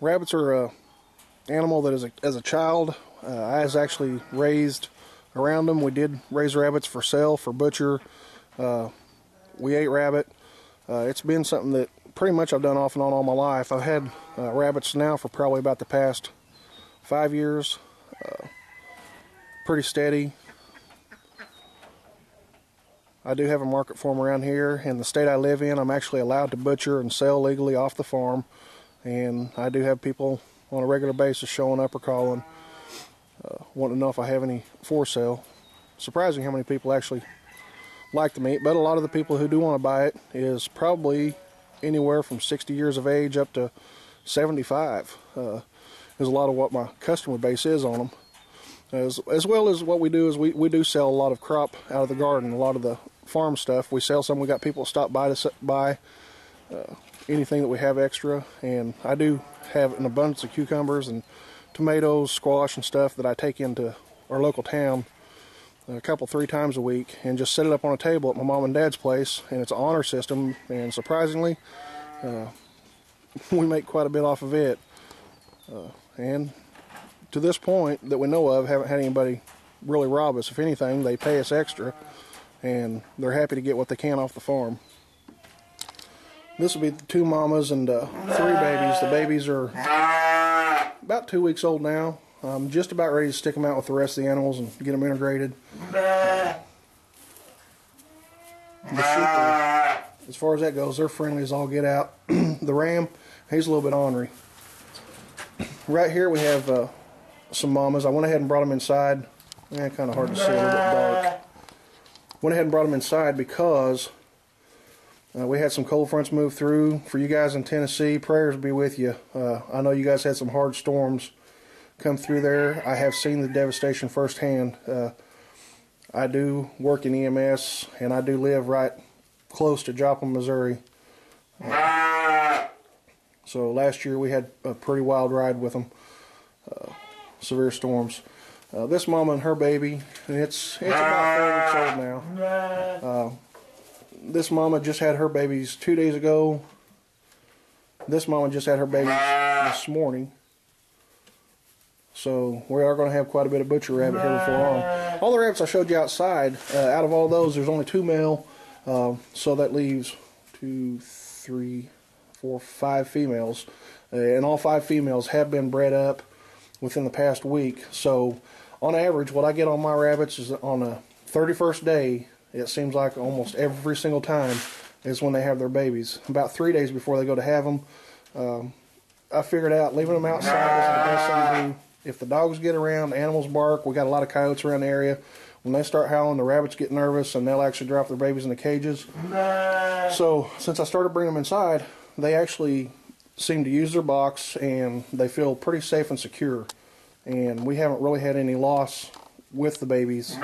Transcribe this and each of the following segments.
Rabbits are an animal that as a child, I was actually raised around them. We did raise rabbits for sale, for butcher. We ate rabbit. It's been something that pretty much I've done off and on all my life. I've had rabbits now for probably about the past 5 years. Pretty steady. I do have a market for them around here. In the state I live in, I'm actually allowed to butcher and sell legally off the farm. And I do have people on a regular basis showing up or calling, wanting to know if I have any for sale. Surprising how many people actually like the meat, but a lot of the people who do want to buy it is probably anywhere from 60 years of age up to 75. Is a lot of what my customer base is on them. As well as what we do is we do sell a lot of crop out of the garden, a lot of the farm stuff. We sell some. We got people stop by to buy anything that we have extra, and I do have an abundance of cucumbers and tomatoes, squash, and stuff that I take into our local town a couple, 3 times a week and just set it up on a table at my mom and dad's place. And it's an honor system, and surprisingly, we make quite a bit off of it. And to this point that we know of, haven't had anybody really rob us. If anything, they pay us extra, and they're happy to get what they can off the farm. This will be 2 mamas and 3 babies. The babies are about 2 weeks old now. I'm just about ready to stick them out with the rest of the animals and get them integrated. The sheep, as far as that goes, they're friendly as all get out. The ram, he's a little bit ornery. Right here we have some mamas. I went ahead and brought them inside. Kind of hard to see, a little bit dark. Went ahead and brought them inside because we had some cold fronts move through. For you guys in Tennessee, prayers be with you. I know you guys had some hard storms come through there. I have seen the devastation firsthand. I do work in EMS, and I do live right close to Joplin, Missouri. So last year we had a pretty wild ride with them. Severe storms. This mama and her baby, it's about 4 weeks old now. This mama just had her babies 2 days ago. This mama just had her babies this morning. So we are going to have quite a bit of butcher rabbit here before long. All the rabbits I showed you outside, out of all those, there's only 2 male. So that leaves 2, 3, 4, 5 females. And all 5 females have been bred up within the past week. So on average, what I get on my rabbits is on a 31st day, it seems like almost every single time is when they have their babies. About 3 days before they go to have them. I figured out leaving them outside is the best thing to do. If the dogs get around, the animals bark, we got a lot of coyotes around the area. When they start howling, the rabbits get nervous and they'll actually drop their babies in the cages. So since I started bringing them inside, they actually seem to use their box and they feel pretty safe and secure. And we haven't really had any loss with the babies.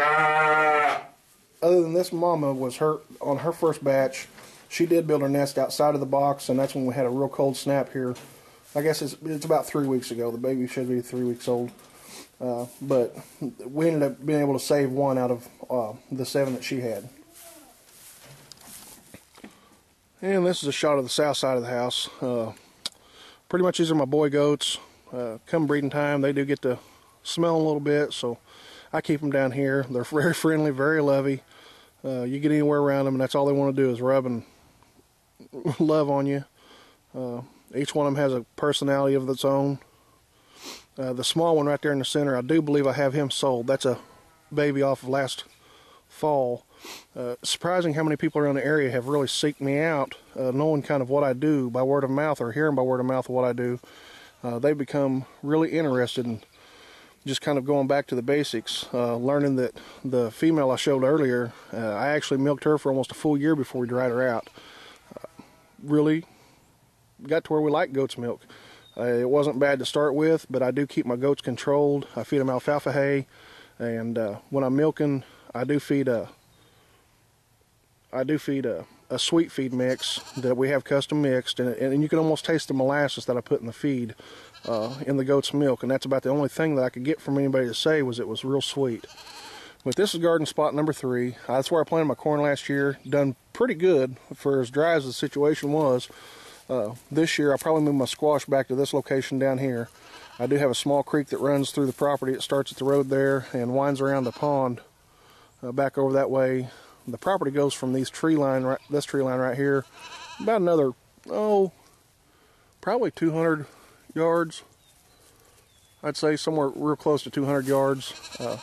Other than this mama was on her first batch. She did build her nest outside of the box, and that's when we had a real cold snap here. I guess it's about 3 weeks ago. The baby should be 3 weeks old. But we ended up being able to save 1 out of the 7 that she had. And this is a shot of the south side of the house. Pretty much these are my boy goats. Come breeding time, they do get to smell a little bit, so I keep them down here. They're very friendly, very lovey. You get anywhere around them, and that's all they want to do is rub and love on you. Each one of them has a personality of its own. The small one right there in the center, I do believe I have him sold. That's a baby off of last fall. Surprising how many people around the area have really seeked me out, knowing kind of what I do by word of mouth or hearing by word of mouth what I do. They've become really interested in just kind of going back to the basics, learning that the female I showed earlier, I actually milked her for almost a full year before we dried her out. Really got to where we like goat's milk. It wasn't bad to start with, but I do keep my goats controlled. I feed them alfalfa hay, and when I'm milking, I do feed a sweet feed mix that we have custom mixed, and you can almost taste the molasses that I put in the feed in the goat's milk, and that's about the only thing that I could get from anybody to say was it was real sweet. But this is garden spot number 3. That's where I planted my corn last year. Done pretty good for as dry as the situation was. This year I'll probably move my squash back to this location down here. I do have a small creek that runs through the property. It starts at the road there and winds around the pond back over that way. The property goes from this tree line right here, about another, probably 200 yards. I'd say somewhere real close to 200 yards, to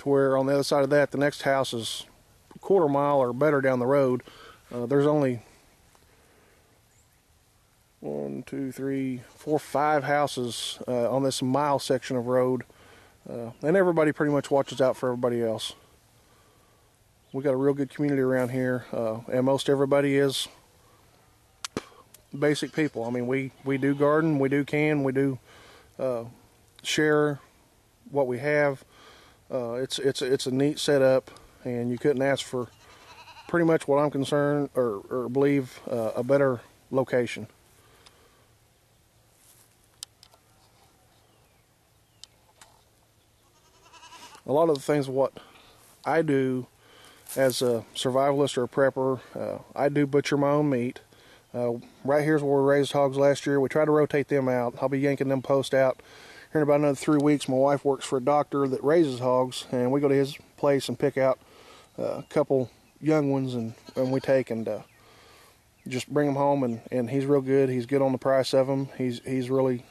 where on the other side of that, the next house is a quarter mile or better down the road. There's only 1, 2, 3, 4, 5 houses on this mile section of road, and everybody pretty much watches out for everybody else. We got a real good community around here, and most everybody is basic people. I mean, we do garden, we do can, we do share what we have. It's a neat setup, and you couldn't ask for pretty much what I'm concerned or believe a better location. A lot of the things what I do as a survivalist or a prepper, I do butcher my own meat. Right here's where we raised hogs last year. We try to rotate them out. I'll be yanking them posts out here in about another 3 weeks. My wife works for a doctor that raises hogs, and we go to his place and pick out a couple young ones, and we take and just bring them home. And he's real good. He's good on the price of them. He's really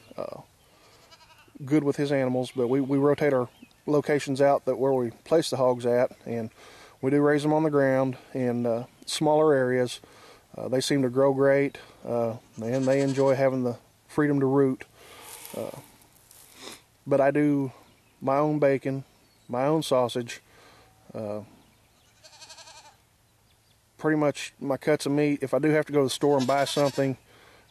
good with his animals. But we rotate our locations out that where we place the hogs at, and we do raise them on the ground in smaller areas. They seem to grow great, and they enjoy having the freedom to root. But I do my own bacon, my own sausage, pretty much my cuts of meat. If I do have to go to the store and buy something,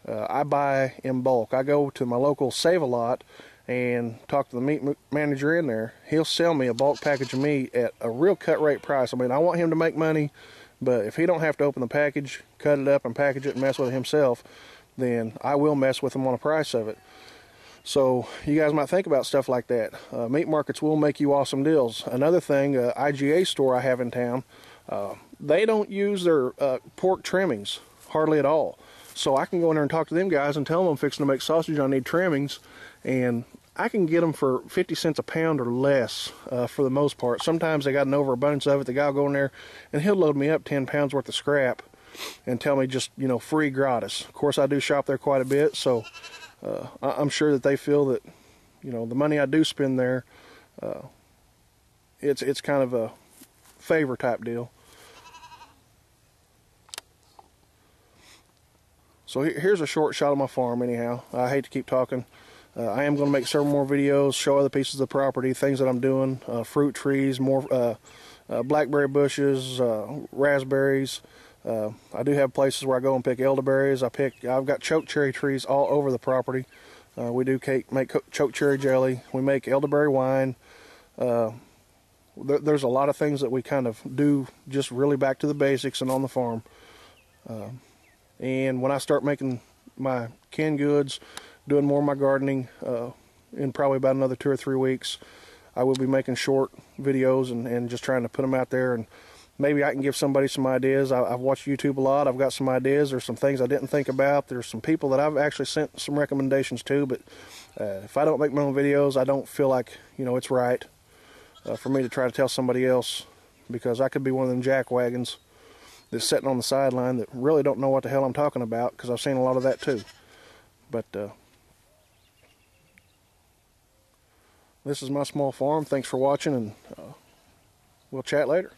I buy in bulk. I go to my local Save-A-Lot and talk to the meat manager in there. He'll sell me a bulk package of meat at a real cut rate price. I mean, I want him to make money, but if he don't have to open the package, cut it up and package it and mess with it himself, then I will mess with him on the price of it. So you guys might think about stuff like that. Meat markets will make you awesome deals. Another thing, IGA store I have in town, they don't use their pork trimmings hardly at all. So I can go in there and talk to them guys and tell them I'm fixing to make sausage, I need trimmings, and I can get them for 50 cents a pound or less for the most part. Sometimes they got an overabundance of it. The guy will go in there and he'll load me up 10 pounds worth of scrap and tell me just, you know, free gratis. Of course, I do shop there quite a bit, so I'm sure that they feel that, you know, the money I do spend there, it's kind of a favor type deal. So here's a short shot of my farm anyhow. I hate to keep talking. I am going to make several more videos, show other pieces of the property, things that I'm doing, fruit trees, more blackberry bushes, raspberries. I do have places where I go and pick elderberries. I've got chokecherry trees all over the property. We do make chokecherry jelly. We make elderberry wine. There's a lot of things that we kind of do just really back to the basics and on the farm. And when I start making my canned goods, doing more of my gardening, in probably about another 2 or 3 weeks, I will be making short videos and just trying to put them out there, and maybe I can give somebody some ideas. I've watched YouTube a lot. I've got some ideas. There's some things I didn't think about. There's some people that I've actually sent some recommendations to, but if I don't make my own videos, I don't feel like, you know, it's right for me to try to tell somebody else, because I could be one of them jackwagons that's sitting on the sideline that really don't know what the hell I'm talking about, because I've seen a lot of that too. But this is my small farm. Thanks for watching, and we'll chat later.